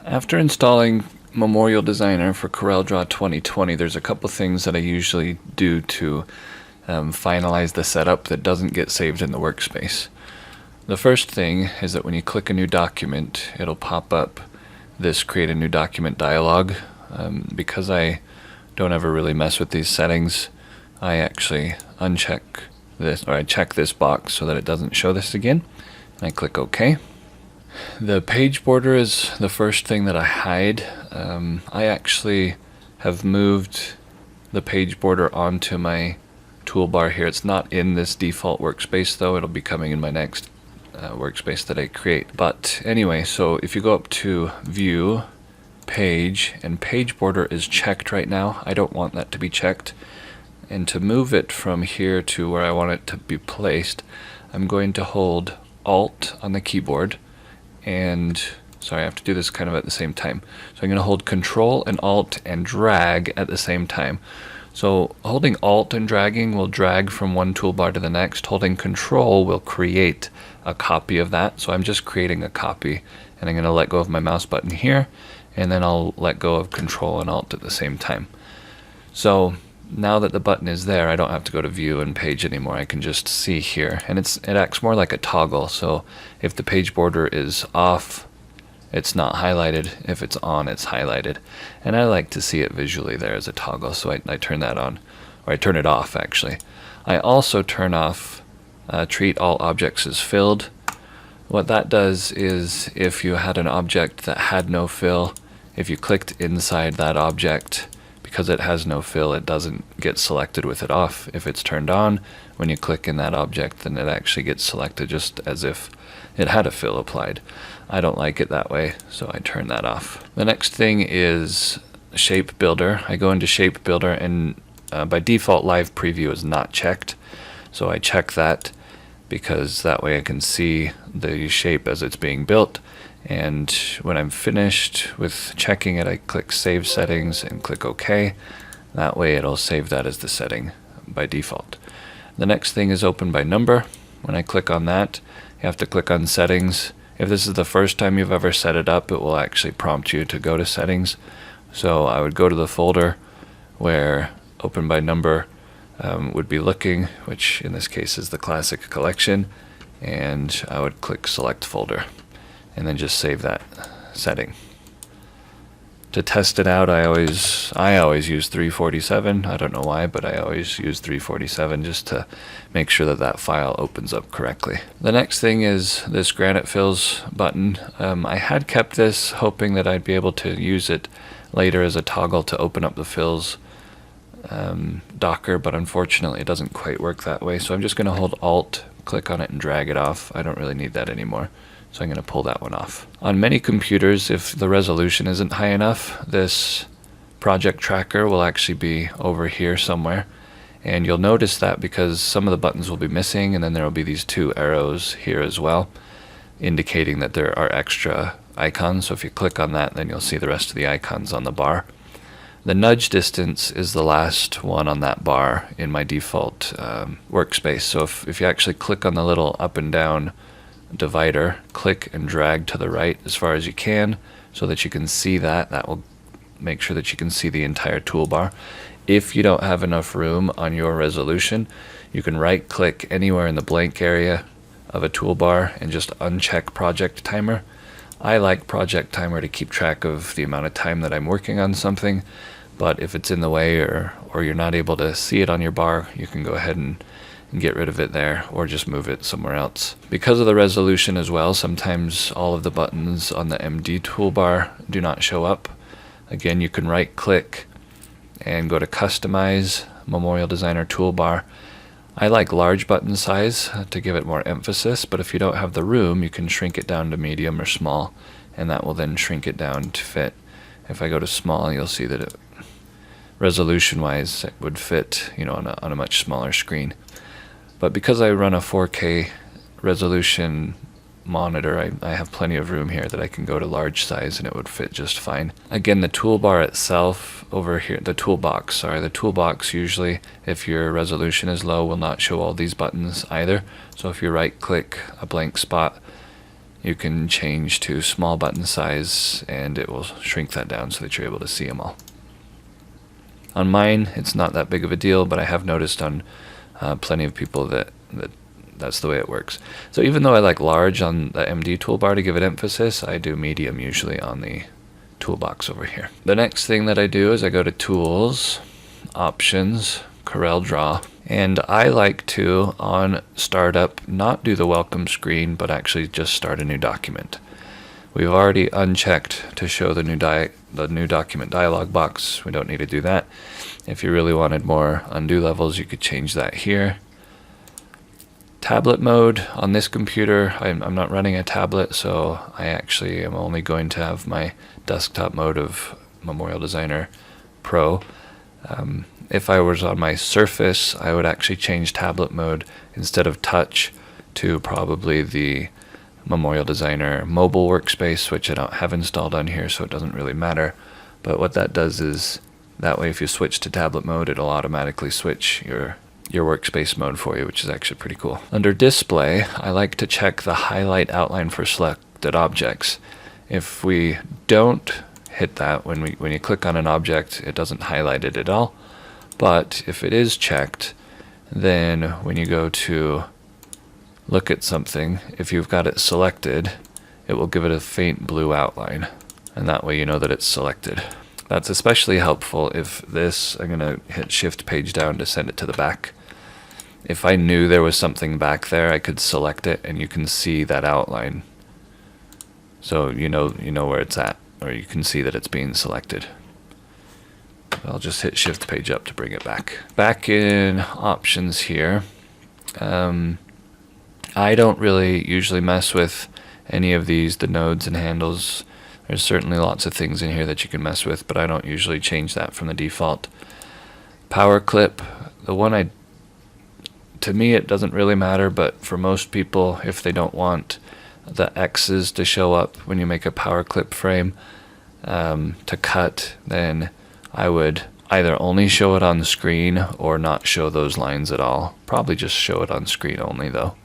After installing Memorial Designer for CorelDRAW 2020, there's a couple things that I usually do to finalize the setup that doesn't get saved in the workspace. The first thing is that when you click a new document, it'll pop up this create a new document dialog. Because I don't ever really mess with these settings, I actually uncheck this, or I check this box so that it doesn't show this again, and I click OK. The page border is the first thing that I hide. I actually have moved the page border onto my toolbar here. It's not in this default workspace though. It'll be coming in my next workspace that I create. But anyway, so if you go up to View, Page, and Page Border is checked right now. I don't want that to be checked. And to move it from here to where I want it to be placed, I'm going to hold Alt on the keyboard, and sorry, I have to do this kind of at the same time. So I'm going to hold Control and Alt and drag at the same time. So holding Alt and dragging will drag from one toolbar to the next. Holding Control will create a copy of that. So I'm just creating a copy, and I'm going to let go of my mouse button here, and then I'll let go of Control and Alt at the same time. So now that the button is there, I don't have to go to View and Page anymore. I can just see here, and it acts more like a toggle. So if the page border is off, it's not highlighted. If it's on, it's highlighted. And I like to see it visually there as a toggle, so I turn that on, or I turn it off actually. I also turn off Treat All Objects as Filled. What that does is if you had an object that had no fill, if you clicked inside that object, because it has no fill, it doesn't get selected with it off. If it's turned on, when you click in that object, then it actually gets selected just as if it had a fill applied. I don't like it that way, so I turn that off. The next thing is Shape Builder. I go into Shape Builder, and by default Live Preview is not checked, so I check that because that way I can see the shape as it's being built. And when I'm finished with checking it, I click Save Settings and click OK. That way it'll save that as the setting by default. The next thing is Open by Number. When I click on that, you have to click on Settings. If this is the first time you've ever set it up, it will actually prompt you to go to Settings. So I would go to the folder where Open by Number would be looking, which in this case is the Classic Collection, and I would click Select Folder, and then just save that setting. To test it out, I always use 347. I don't know why, but I always use 347 just to make sure that that file opens up correctly. The next thing is this Granite Fills button. I had kept this hoping that I'd be able to use it later as a toggle to open up the fills Docker, but unfortunately it doesn't quite work that way. So I'm just going to hold Alt, click on it, and drag it off. I don't really need that anymore, so I'm going to pull that one off. On many computers, if the resolution isn't high enough, this project tracker will actually be over here somewhere, and you'll notice that because some of the buttons will be missing, and then there will be these two arrows here as well, indicating that there are extra icons. So if you click on that, then you'll see the rest of the icons on the bar. The nudge distance is the last one on that bar in my default workspace. So if you actually click on the little up and down divider, click and drag to the right as far as you can so that you can see that will make sure that you can see the entire toolbar. If you don't have enough room on your resolution, you can right click anywhere in the blank area of a toolbar and just uncheck Project Timer. I like Project Timer to keep track of the amount of time that I'm working on something, but if it's in the way or you're not able to see it on your bar, you can go ahead and get rid of it there, or just move it somewhere else. Because of the resolution as well, sometimes all of the buttons on the MD toolbar do not show up. Again, you can right click and go to Customize, Memorial Designer Toolbar. I like large button size to give it more emphasis, but if you don't have the room, you can shrink it down to medium or small, and that will then shrink it down to fit. If I go to small, you'll see that it, resolution-wise, it would fit, on a much smaller screen. But because I run a 4K resolution monitor, I have plenty of room here that I can go to large size and it would fit just fine. Again, the toolbar itself over here, the toolbox usually, if your resolution is low, will not show all these buttons either. So if you right click a blank spot, you can change to small button size and it will shrink that down so that you're able to see them all. On mine, it's not that big of a deal, but I have noticed on plenty of people that's the way it works. So even though I like large on the MD toolbar to give it emphasis, I do medium usually on the toolbox over here. The next thing that I do is I go to Tools, Options, CorelDRAW, and I like to, on startup, not do the welcome screen, but actually just start a new document. We've already unchecked to show the new document dialog box. We don't need to do that. If you really wanted more undo levels, you could change that here. Tablet mode on this computer, I'm not running a tablet, so I actually am only going to have my desktop mode of Memorial Designer Pro. If I was on my Surface, I would actually change tablet mode instead of touch to probably the Memorial Designer mobile workspace, which I don't have installed on here, so it doesn't really matter. But what that does is, that way if you switch to tablet mode, it'll automatically switch your workspace mode for you, which is actually pretty cool. Under display, I like to check the highlight outline for selected objects. If we don't hit that, when you click on an object, it doesn't highlight it at all. But if it is checked, then when you go to look at something, if you've got it selected, it will give it a faint blue outline, and that way you know that it's selected. That's especially helpful if this, I'm going to hit Shift page down to send it to the back. If I knew there was something back there, I could select it and you can see that outline. So you know where it's at, or you can see that it's being selected. I'll just hit Shift page up to bring it back. Back in options here, I don't really usually mess with any of these, the nodes and handles. There's certainly lots of things in here that you can mess with, but I don't usually change that from the default. Power clip, the one to me it doesn't really matter, but for most people, if they don't want the X's to show up when you make a power clip frame to cut, then I would either only show it on the screen or not show those lines at all. Probably just show it on screen only though.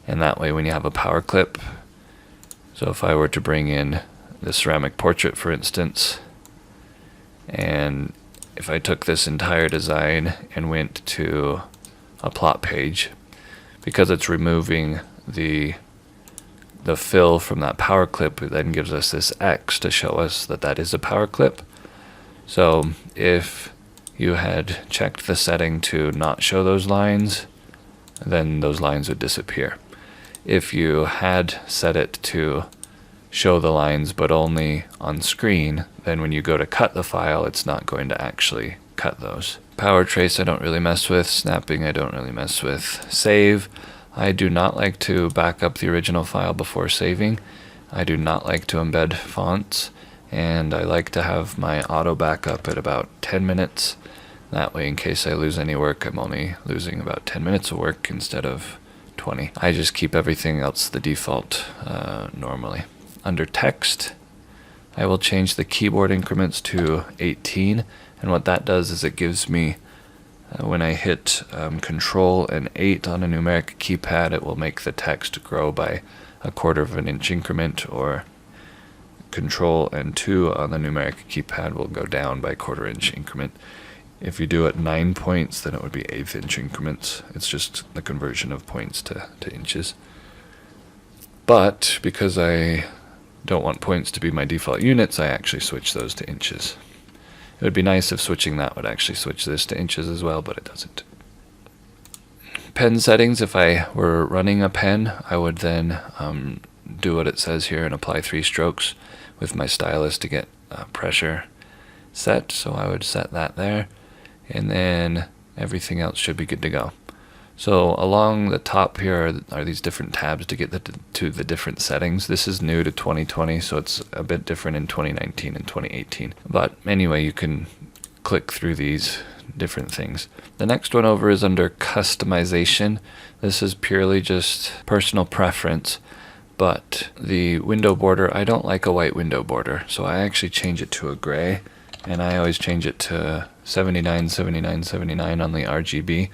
And that way when you have a power clip, so if I were to bring in the ceramic portrait for instance, and if I took this entire design and went to a plot page, because it's removing the fill from that power clip, it then gives us this X to show us that that is a power clip. So if you had checked the setting to not show those lines, then those lines would disappear. If you had set it to show the lines but only on screen, then when you go to cut the file, it's not going to actually cut those. Power trace I don't really mess with. Snapping I don't really mess with. Save, I do not like to back up the original file before saving. I do not like to embed fonts, and I like to have my auto backup at about 10 minutes. That way in case I lose any work, I'm only losing about 10 minutes of work instead of 20. I just keep everything else the default normally. Under text, I will change the keyboard increments to 18, and what that does is it gives me, when I hit Control and 8 on a numeric keypad, it will make the text grow by 1/4 of an inch increment, or Control and 2 on the numeric keypad will go down by 1/4 inch increment. If you do it 9 points, then it would be 1/8 inch increments. It's just the conversion of points to inches. But because I don't want points to be my default units, I actually switch those to inches. It would be nice if switching that would actually switch this to inches as well, but it doesn't. Pen settings, if I were running a pen, I would then do what it says here and apply 3 strokes with my stylus to get pressure set. So I would set that there, and then everything else should be good to go. So along the top here are these different tabs to get to the different settings. This is new to 2020, so it's a bit different in 2019 and 2018. But anyway, you can click through these different things. The next one over is under customization. This is purely just personal preference, but the window border, I don't like a white window border, so I actually change it to a gray, and I always change it to 79, 79, 79 on the RGB.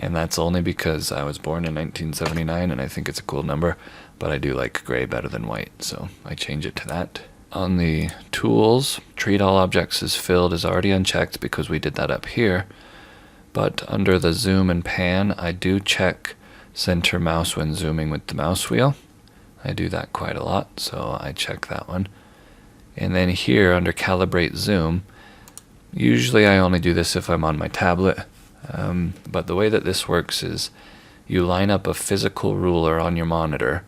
And that's only because I was born in 1979 and I think it's a cool number. but I do like gray better than white, so I change it to that. On the tools, treat all objects as filled is already unchecked because we did that up here. But under the zoom and pan, I do check center mouse when zooming with the mouse wheel. I do that quite a lot, so I check that one. And then here under calibrate zoom, usually I only do this if I'm on my tablet, but the way that this works is you line up a physical ruler on your monitor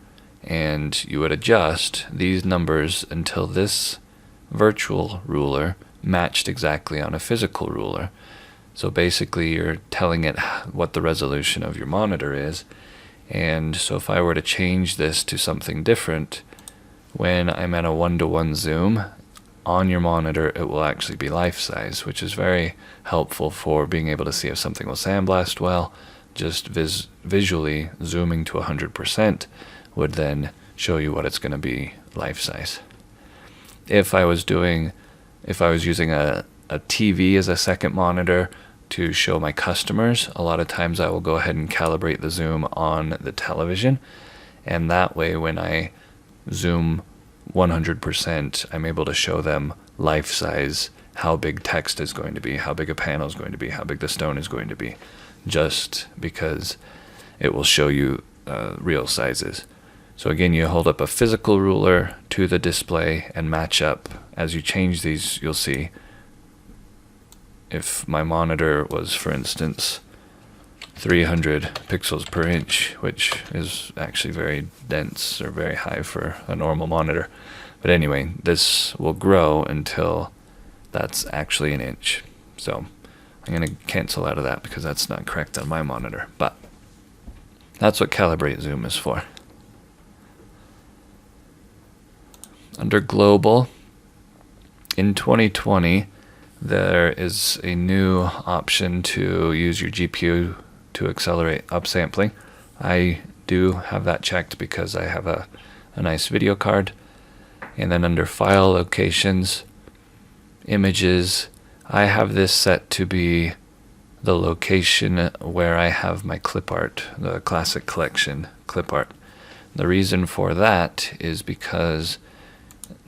and you would adjust these numbers until this virtual ruler matched exactly on a physical ruler. So basically you're telling it what the resolution of your monitor is, and so if I were to change this to something different, when I'm at a 1:1 zoom on your monitor, it will actually be life size, which is very helpful for being able to see if something will sandblast well. Just visually zooming to 100% would then show you what it's going to be life size. If I was using a TV as a second monitor to show my customers, a lot of times I will go ahead and calibrate the zoom on the television, and that way when I zoom 100%, I'm able to show them life size, how big text is going to be, how big a panel is going to be, how big the stone is going to be, just because it will show you real sizes. So again, you hold up a physical ruler to the display and match up. As you change these, you'll see if my monitor was, for instance, 300 pixels per inch, which is actually very dense or very high for a normal monitor. But anyway, this will grow until that's actually an inch. So I'm going to cancel out of that because that's not correct on my monitor. But that's what calibrate zoom is for. Under global, in 2020, there is a new option to use your GPU to accelerate upsampling. I do have that checked because I have a nice video card. And then under file locations, images, I have this set to be the location where I have my clip art, the classic collection clip art. The reason for that is because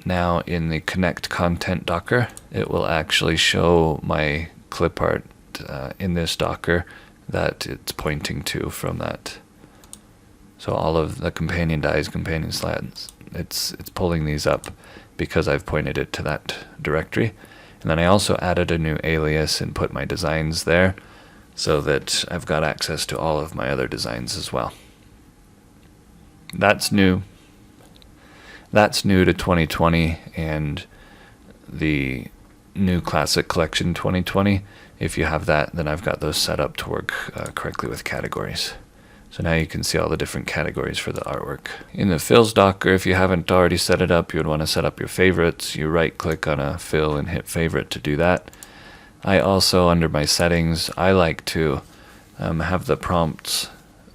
now in the connect content Docker, it will actually show my clip art in this Docker that it's pointing to from that. So all of the companion dies, companion slats, it's pulling these up because I've pointed it to that directory. And then I also added a new alias and put my designs there so that I've got access to all of my other designs as well. That's new. That's new to 2020 and the new Classic Collection 2020. If you have that, then I've got those set up to work correctly with categories. So now you can see all the different categories for the artwork. In the fills Docker, if you haven't already set it up, you would want to set up your favorites. You right click on a fill and hit favorite to do that. I also, under my settings, I like to have the prompts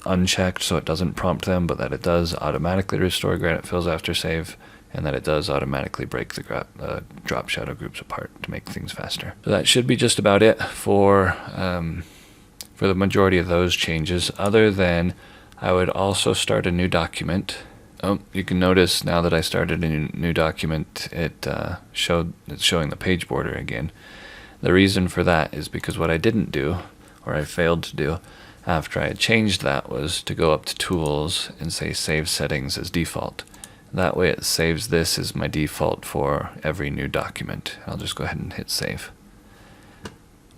unchecked so it doesn't prompt them, but that it does automatically restore granite fills after save, and that it does automatically break the drop shadow groups apart to make things faster. So that should be just about it for the majority of those changes, other than I would also start a new document. Oh, you can notice now that I started a new document, it's showing the page border again. The reason for that is because what I didn't do, or I failed to do, after I had changed that was to go up to Tools and say Save Settings as default. That way it saves this as my default for every new document. I'll just go ahead and hit Save.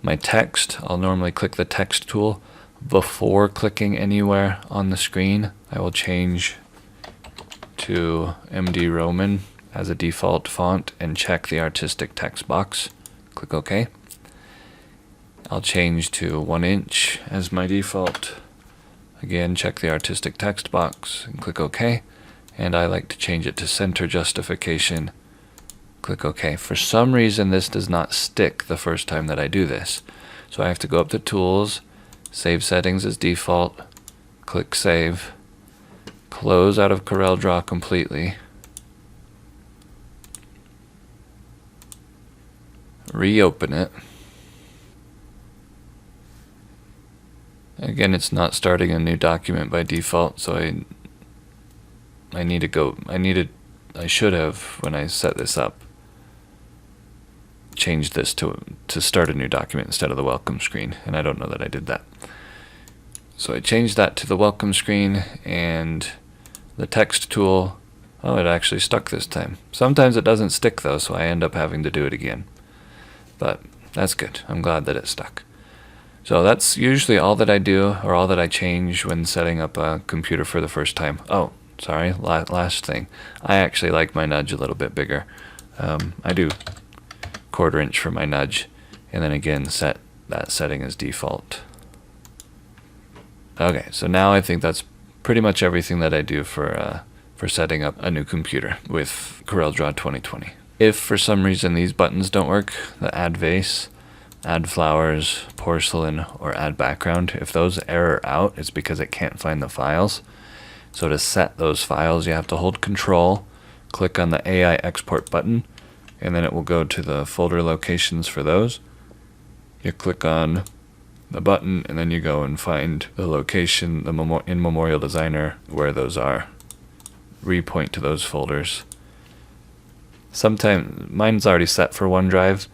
My text, I'll normally click the text tool before clicking anywhere on the screen. I will change to MD Roman as a default font and check the artistic text box. Click OK. I'll change to 1 inch as my default. Again, check the artistic text box and click OK. And I like to change it to center justification. Click OK. For some reason, this does not stick the first time that I do this. So I have to go up to Tools, Save Settings as default, click Save, close out of CorelDRAW completely, reopen it. Again, it's not starting a new document by default, so I I should have, when I set this up, changed this to start a new document instead of the welcome screen, and I don't know that I did that. So I changed that to the welcome screen, and the text tool, oh, it actually stuck this time. Sometimes it doesn't stick though, so I end up having to do it again. But that's good. I'm glad that it stuck. So that's usually all that I do, or all that I change when setting up a computer for the first time. Oh, sorry, last thing. I actually like my nudge a little bit bigger. I do 1/4 inch for my nudge, and then again set that setting as default. Okay, so now I think that's pretty much everything that I do for setting up a new computer with CorelDRAW 2020. If for some reason these buttons don't work, the add vase, add flowers, porcelain, or add background, if those error out, it's because it can't find the files. So to set those files, you have to hold Control, click on the AI export button, and then it will go to the folder locations for those. You click on the button, and then you go and find the location in Memorial Designer where those are. Repoint to those folders. Sometimes mine's already set for OneDrive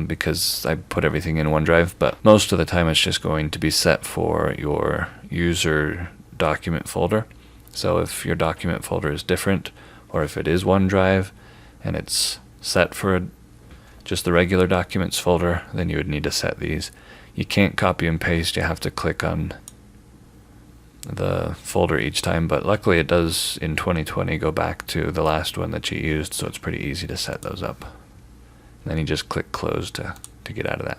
because I put everything in OneDrive, but most of the time it's just going to be set for your user document folder. So if your document folder is different, or if it is OneDrive and it's set for just the regular documents folder, then you would need to set these. You can't copy and paste, you have to click on the folder each time, but luckily it does in 2020 go back to the last one that you used, so it's pretty easy to set those up. And then you just click close to get out of that.